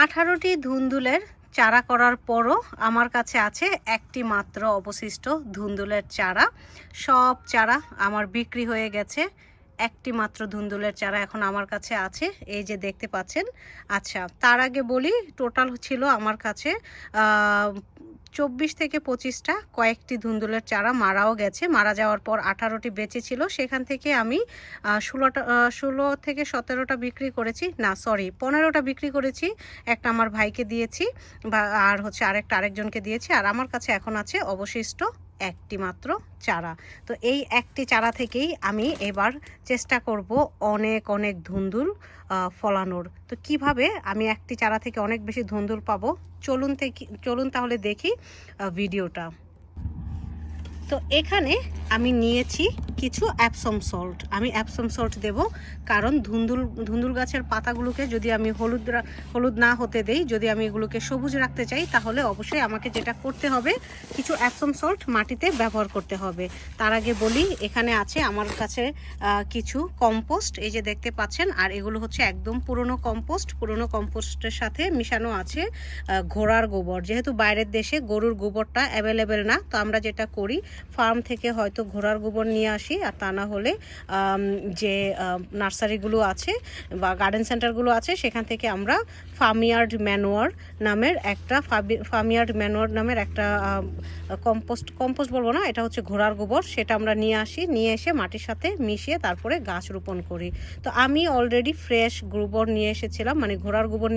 18টি ধুন্দুলের চারা করার পরও আমার কাছে আছে একটি মাত্র অবশিষ্ট ধুন্দুলের চারা। সব চারা আমার বিক্রি হয়ে গেছে। একটি মাত্র ধুন্দুলের চারা এখন আমার কাছে আছে, এই যে দেখতে পাচ্ছেন। আচ্ছা, তার আগে বলি, টোটাল ছিল আমার কাছে 24 থেকে 25টা। কয়েকটি ধুন্দুলের চারা মারাও গেছে। মারা যাওয়ার পর 18টি বেঁচে ছিল, সেখান থেকে আমি 16 থেকে 17টা বিক্রি করেছি, না সরি 15টা বিক্রি করেছি। একটা আমার ভাইকে দিয়েছি আর হচ্ছে আরেকজনকে দিয়েছি। আর আমার কাছে এখন আছে অবশিষ্ট একটি মাত্র চারা। তো এই একটি চারা থেকেই আমি এবার চেষ্টা করব অনেক অনেক ধুন্দুল ফলানোর। তো কিভাবে আমি একটি চারা থেকে অনেক বেশি ধুন্দুল পাবো, চলুন তাহলে দেখি ভিডিওটা। তো এখানে আমি নিয়েছি কিছু অ্যাপসম সল্ট। আমি অ্যাপসম সল্ট দেব, কারণ ধুন্দুল গাছের পাতাগুলোকে যদি আমি হলুদ না হতে দেই, যদি আমি এগুলোকে সবুজ রাখতে চাই, তাহলে অবশ্যই আমাকে যেটা করতে হবে, কিছু অ্যাপসম সল্ট মাটিতে ব্যবহার করতে হবে। তার আগে বলি, এখানে আছে আমার কাছে কিছু কম্পোস্ট, এই যে দেখতে পাচ্ছেন। আর এগুলো হচ্ছে একদম পুরনো কম্পোস্টের সাথে মিশানো আছে ঘোড়ার গোবর। যেহেতু বাইরের দেশে গরুর গোবরটা অ্যাভেলেবেল না, তো আমরা যেটা করি, ফার্ম থেকে হয়তো ঘোড়ার গোবর নিয়ে আসি, আর তা না হলে যে নার্সারিগুলো আছে বা গার্ডেন সেন্টারগুলো আছে, সেখান থেকে আমরা ফার্মইয়ার্ড ম্যানুয়ার নামের একটা কম্পোস্ট বলবো না, এটা হচ্ছে ঘোড়ার গোবর। সেটা আমরা নিয়ে এসে মাটির সাথে মিশিয়ে তারপরে গাছ রোপণ করি। তো আমি অলরেডি ফ্রেশ গোবর নিয়ে এসেছিলাম, মানে ঘোড়ার গোবর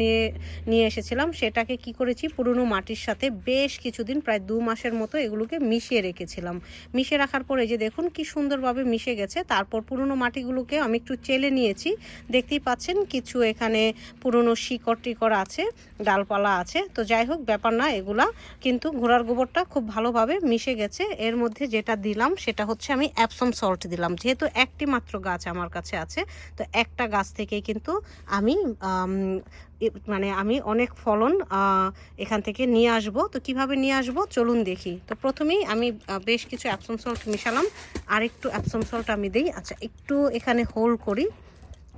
নিয়ে এসেছিলাম। সেটাকে কি করেছি, পুরনো মাটির সাথে বেশ কিছুদিন, প্রায় 2 মাসের মতো এগুলোকে মিশিয়ে রেখেছিলাম। মিশিয়ে রাখার পরে যে দেখুন কি সুন্দরভাবে মিশে গেছে। তারপর পুরনো মাটিগুলোকে আমি একটু চেলে নিয়েছি, দেখতেই পাচ্ছেন কিছু এখানে পুরনো শিকড় আছে, ডালপালা আছে। তো যাই হোক, ব্যাপার না এগুলা, কিন্তু ঘোড়ার গোবরটা খুব ভালোভাবে মিশে গেছে। এর মধ্যে যেটা দিলাম সেটা হচ্ছে আমি অ্যাপসম সল্ট দিলাম। যেহেতু একটি মাত্র গাছ আমার কাছে আছে, তো একটা গাছ থেকেই কিন্তু আমি অনেক ফলন এখান থেকে নিয়ে আসব। তো কিভাবে নিয়ে আসব চলুন দেখি। তো প্রথমেই আমি বেশ কিছু অ্যাপসম সল্ট মিশালাম, আর একটু অ্যাপসম সল্ট আমি দিই। আচ্ছা, একটু এখানে হোল্ড করি।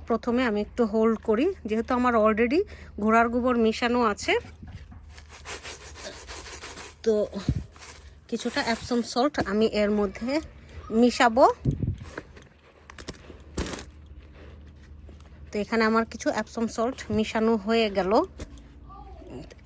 প্রথমে আমি একটু হোল্ড করি, যেহেতু আমার অলরেডি ঘোড়ার গোবর মিশানো আছে। তো কিছুটা অ্যাপসম সল্ট আমি এর মধ্যে মিশাবো। তো এখানে আমার কিছু অ্যাপসম সল্ট মিশানো হয়ে গেল।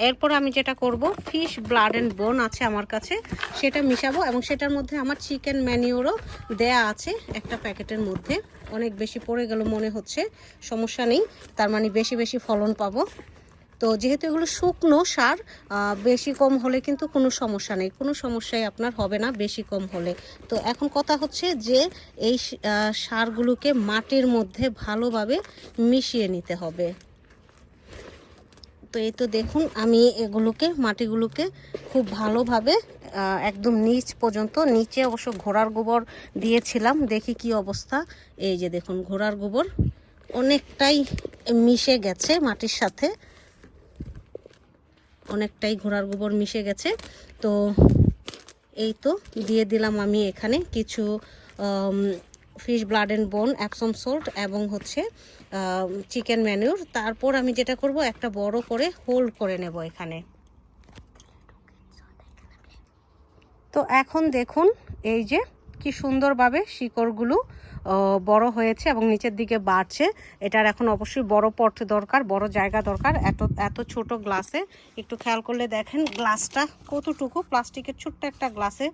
এরপর আমি যেটা করব, ফিশ ব্লাড অ্যান্ড বোন আছে আমার কাছে, সেটা মিশাবো। এবং সেটার মধ্যে আমার চিকেন ম্যানিউরও দেয়া আছে একটা প্যাকেটের মধ্যে। অনেক বেশি পড়ে গেল মনে হচ্ছে, সমস্যা নেই, তার মানে বেশি ফলন পাবো। তো যেহেতু এগুলো শুকনো সার, বেশি কম হলে কিন্তু কোনো সমস্যা নেই, কোনো সমস্যাই আপনার হবে না বেশি কম হলে। তো এখন কথা হচ্ছে যে এই সারগুলোকে মাটির মধ্যে ভালোভাবে মিশিয়ে নিতে হবে। তো এই তো দেখুন, আমি মাটিগুলোকে খুব ভালোভাবে একদম নিচ পর্যন্ত, নিচে অবশ্য ঘোড়ার গোবর দিয়েছিলাম, দেখি কি অবস্থা। এই যে দেখুন, ঘোড়ার গোবর অনেকটাই মিশে গেছে মাটির সাথে, অনেকটাই ঘোড়ার গোবর মিশে গেছে। তো এই তো দিয়ে দিলাম আমি এখানে কিছু ফিশ ব্লাড অ্যান্ড বোন, অ্যাপসম সল্ট এবং হচ্ছে চিকেন ম্যানিউর। তারপর আমি যেটা করব, একটা বড় করে হোল্ড করে নেব এখানে। তো এখন দেখুন, এই যে কি সুন্দরভাবে শিকড়গুলো বড় হয়েছে এবং নিচের দিকে বাড়ছে। এটার এখন অবশ্যই বড় পট দরকার, বড় জায়গা দরকার। এত ছোট গ্লাসে একটু খেয়াল করলে দেখেন গ্লাসটা কতটুকু, প্লাস্টিকের ছোট্ট একটা গ্লাসে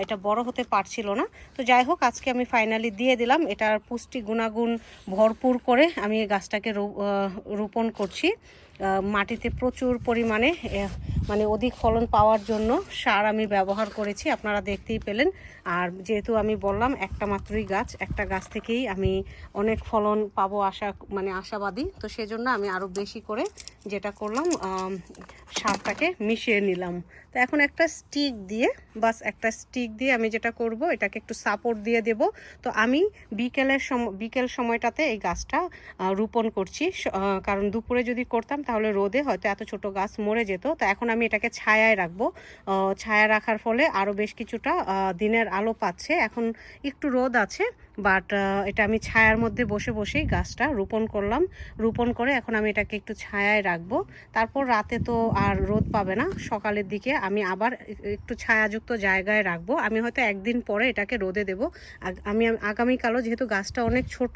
এটা বড় হতে পারছিল না। তো যাই হোক, আজকে আমি ফাইনালি দিয়ে দিলাম। এটার পুষ্টি গুণাগুণ ভরপুর করে আমি এই গাছটাকে রোপণ করছি। মাটিতে প্রচুর পরিমাণে মানে অধিক ফলন পাওয়ার জন্য সার আমি ব্যবহার করেছি, আপনারা দেখতেই পেলেন। আর যেহেতু আমি বললাম একটা মাত্রই গাছ, একটা গাছ থেকেই আমি অনেক ফলন পাবো আশাবাদী। তো সেজন্য আমি আরও বেশি করে যেটা করলাম, সারটাকে মিশিয়ে নিলাম। তো এখন একটা স্টিক দিয়ে আমি যেটা করব, এটাকে একটু সাপোর্ট দিয়ে দেব। তো আমি বিকেল সময়টাতে এই গাছটা রোপণ করছি, কারণ দুপুরে যদি করতাম তাহলে রোদে হয়তো এত ছোট গাছ মরে যেত। তো এখন আমি এটাকে ছায়ায় রাখবো। ছায়া রাখার ফলে আরও বেশ কিছুটা দিনের আলো পাচ্ছে। এখন একটু রোদ আছে, বাট এটা আমি ছায়ার মধ্যে বসেই গাছটা রোপণ করলাম। রোপণ করে এখন আমি এটাকে একটু ছায়ায় রাখবো। তারপর রাতে তো আর রোদ পাবে না, সকালের দিকে আমি আবার একটু ছায়াযুক্ত জায়গায় রাখবো। আমি হয়তো একদিন পরে এটাকে রোদে দেবো। আমি আগামীকালও, যেহেতু গাছটা অনেক ছোট,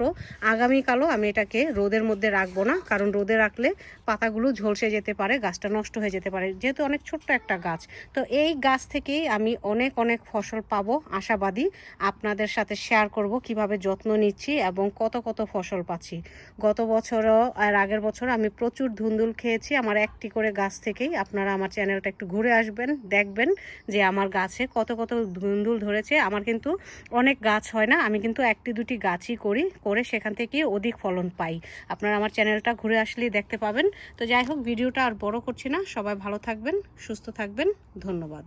আগামীকালও আমি এটাকে রোদের মধ্যে রাখবো না, কারণ রোদে রাখলে পাতাগুলো ঝলসে যেতে পারে, গাছটা নষ্ট হয়ে যেতে পারে, যেহেতু অনেক ছোট্ট একটা গাছ। তো এই গাছ থেকেই আমি অনেক অনেক ফসল পাবো আশাবাদী। আপনাদের সাথে শেয়ার করব কিভাবে যত্ন নিচ্ছি এবং কত কত ফসল পাচ্ছি। গত বছরও আর আগের বছর আমি প্রচুর ধুন্দুল খেয়েছি আমার একটি করে গাছ থেকেই। আপনারা আমার চ্যানেলটা একটু ঘুরে আসবেন, দেখবেন যে আমার গাছে কত কত ধুন্দুল ধরেছে। আমার কিন্তু অনেক গাছ হয় না, আমি কিন্তু একটি দুটি গাছই করে সেখান থেকে অধিক ফলন পাই। আপনারা আমার চ্যানেলটা ঘুরে আসলেই দেখতে পাবেন। তো যাই হোক, ভিডিওটা আর বড় করছি না, সবাই ভালো থাকবেন, সুস্থ থাকবেন, ধন্যবাদ।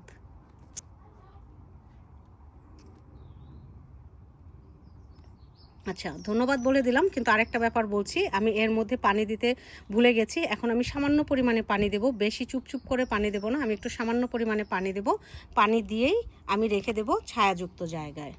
আচ্ছা, ধন্যবাদ বলে দিলাম, কিন্তু আরেকটা ব্যাপার বলছি, আমি এর মধ্যে পানি দিতে ভুলে গেছি। এখন আমি সামান্য পরিমাণে পানি দেব, বেশি চুপচুপ করে পানি দেব না, আমি একটু সামান্য পরিমাণে পানি দেব। পানি দিয়েই আমি রেখে দেব ছায়াযুক্ত জায়গায়।